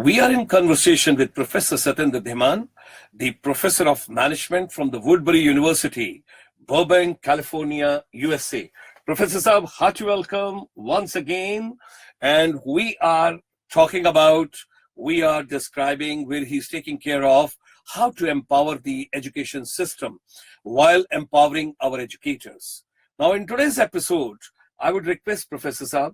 We are in conversation with Professor Satinder Dhiman, the Professor of Management from the Woodbury University, Burbank, California, USA. Professor Saab, hearty welcome once again. And we are describing where he's taking care of how to empower the education system while empowering our educators. Now, in today's episode, I would request Professor Saab,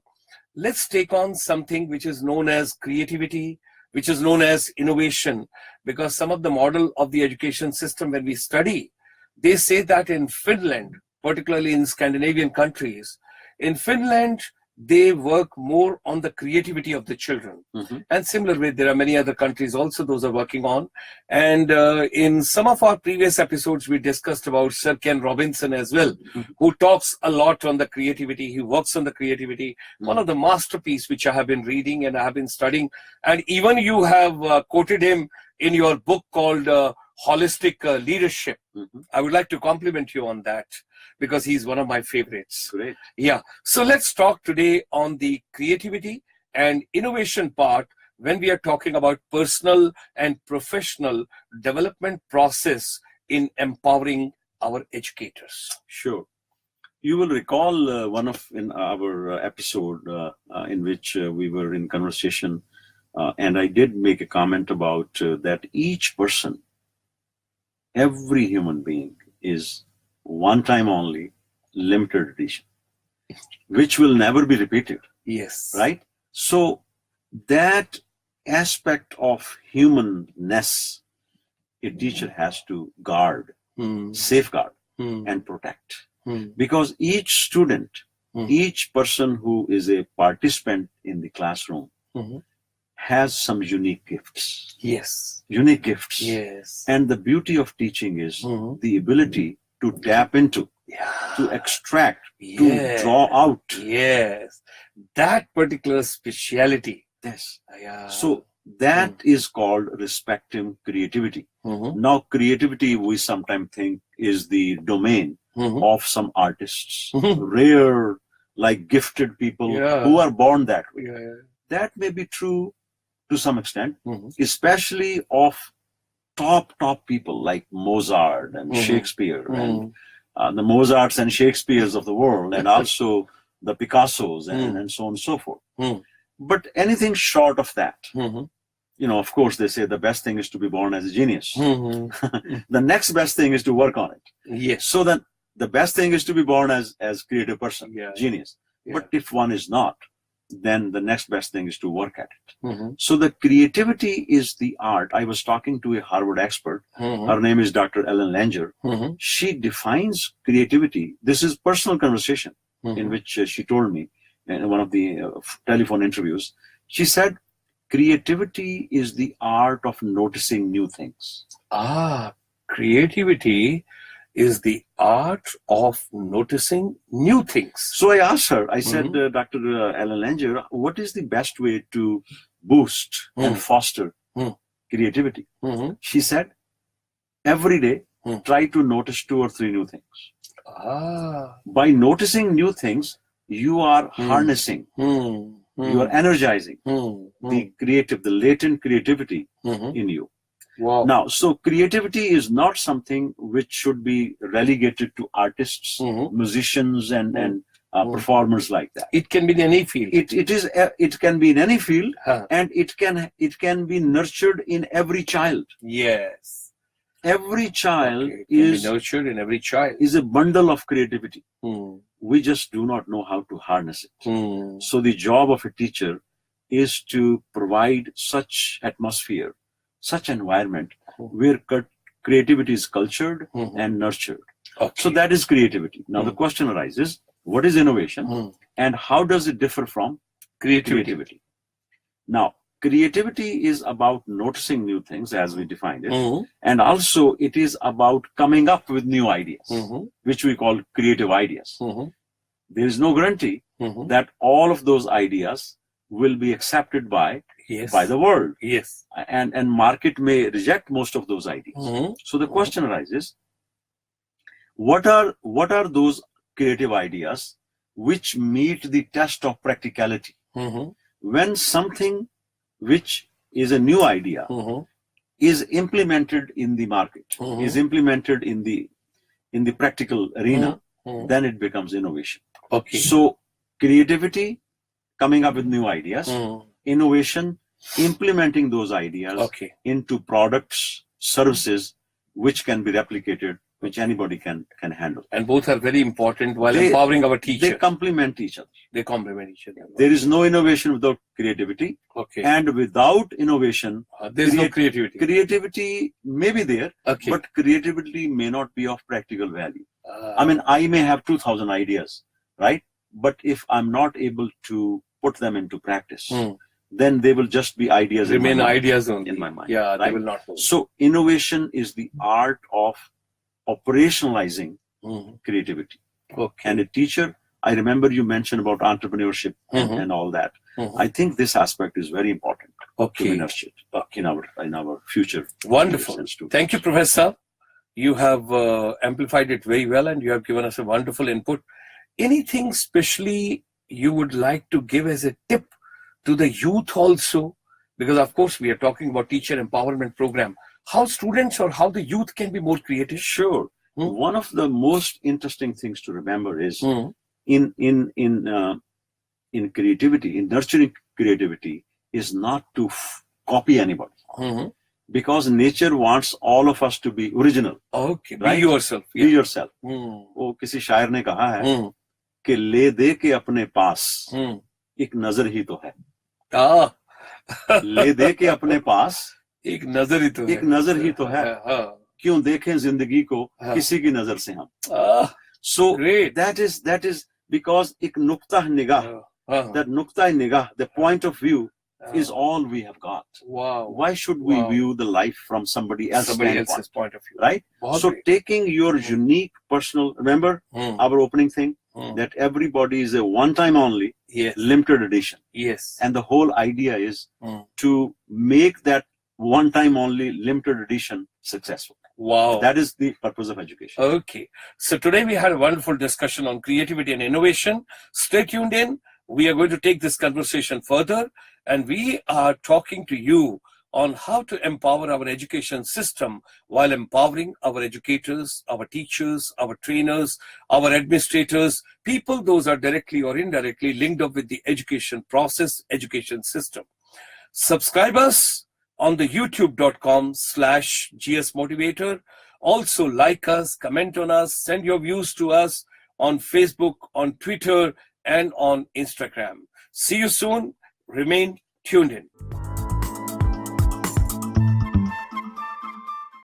let's take on something which is known as creativity, which is known as innovation, because some of the model of the education system, when we study, they say that in Finland, particularly in Scandinavian countries, in Finland, they work more on the creativity of the children. And similarly, there are many other countries also those are working on. And in some of our previous episodes, we discussed about Sir Ken Robinson as well, who talks a lot on the creativity. He works on the creativity. One of the masterpieces which I have been reading and I have been studying. And even you have quoted him in your book called Holistic Leadership. I would like to compliment you on that, because he's one of my favorites. Great. Yeah. So let's talk today on the creativity and innovation part when we are talking about personal and professional development process in empowering our educators. Sure. You will recall in our episode in which we were in conversation, and I did make a comment about that each person, every human being is one time only, limited edition, which will never be repeated. Yes. Right? So that aspect of humanness, a teacher has to guard, safeguard, and protect. Because each student, each person who is a participant in the classroom has some unique gifts. Yes. Unique gifts. Yes. And the beauty of teaching is the ability to tap into, to extract, to draw out. Yes. That particular speciality. Yes. Yeah. So that is called respecting creativity. Now, creativity, we sometimes think, is the domain of some artists, rare, like gifted people who are born that way. That may be true to some extent, especially of top people like Mozart and Shakespeare and the Mozarts and Shakespeares of the world, and also the Picassos and so on and so forth. But anything short of that, of course, they say the best thing is to be born as a genius. The next best thing is to work on it. Yes. So then the best thing is to be born as creative person, genius. But if one is not, then the next best thing is to work at it. So the creativity is the art. I was talking to a Harvard expert. Her name is Dr. Ellen Langer. She defines creativity. This is personal conversation in which she told me in one of the telephone interviews. She said, creativity is the art of noticing new things. Creativity is the art of noticing new things. So I asked her, I said, Dr. Ellen Langer, what is the best way to boost and foster creativity? She said, every day, try to notice 2 or 3 new things. By noticing new things, you are harnessing, you are energizing the latent creativity in you. Wow. Now, so creativity is not something which should be relegated to artists, musicians, and performers like that. It can be in any field. It can be in any field, and it can be nurtured in every child. Yes. Every child can be nurtured in every child. Is a bundle of creativity. We just do not know how to harness it. So the job of a teacher is to provide such atmosphere, such environment where creativity is cultured and nurtured. So that is creativity. Now the question arises, what is innovation and how does it differ from creativity? Now, creativity is about noticing new things as we defined it, and also it is about coming up with new ideas, which we call creative ideas. There is no guarantee that all of those ideas will be accepted by the world. Yes. And market may reject most of those ideas. So the question arises, what are those creative ideas which meet the test of practicality? When something which is a new idea, Mhm. is implemented in the market, Mhm. is implemented in the practical arena, Mhm. then it becomes innovation. Okay. So creativity, coming up with new ideas, Mhm. innovation, implementing those ideas Okay. into products, services which can be replicated, which anybody can handle. And both are very important while They- empowering our They teachers. complement each other. They complement each other. There is no innovation without creativity, Okay. and without innovation, There's no creativity. creativity may be there, Okay. but creativity may not be of practical value. Uh, I mean, I may have 2,000 ideas, right? But if I'm not able to put them into practice, Hmm. then they will just be ideas remain in my mind. ideas only. In my mind, Yeah, they right? will not move. So innovation is the art of operationalizing Mhm. creativity. Okay. And a teacher, I remember you mentioned about entrepreneurship Mhm. and all that. Mhm. I think this aspect is very important to Okay. be nurtured in our future. Wonderful. leaders and students. Thank you, Professor. You have amplified it very well and you have given us a wonderful input. Anything specially you would like to give as a tip to the youth also? Because, of course, we are talking about teacher empowerment program. How students or how the youth can be more creative? Sure. Hmm. One of the most interesting things to remember is Hmm. in creativity, in nurturing creativity, is not to copy anybody. Hmm. Because nature wants all of us to be original. Okay, right? be yourself. Be yourself. Hmm. वो किसी शायर ने कहा है Hmm. कि ले दे के अपने पास Hmm. एक नजर ही तो है. Ah. ले दे के अपने पास एक नजर ही तो है. एक नजर ही तो है. हाँ. क्यों देखें जिंदगी को हाँ. किसी की नजर से हम. Ah. So Great. that is because एक नुक्ता निगाह, that नुक्ता निगाह, the point of view is all we have got. Wow. Why should we view the life from somebody else's point of view? Right? So great. taking your unique personal, remember our opening thing, that everybody is a one-time only, Yes. limited edition. Yes. And the whole idea is to make that one-time only limited edition successful. Wow. That is the purpose of education. Okay. So today we had a wonderful discussion on creativity and innovation. Stay tuned in. We are going to take this conversation further, and we are talking to you on how to empower our education system while empowering our educators, our teachers, our trainers, our administrators, people those are directly or indirectly linked up with the education process, education system. Subscribe us on the youtube.com/GS Motivator. Also like us, comment on us, send your views to us on Facebook, on Twitter, and on Instagram. See you soon. Remain tuned in.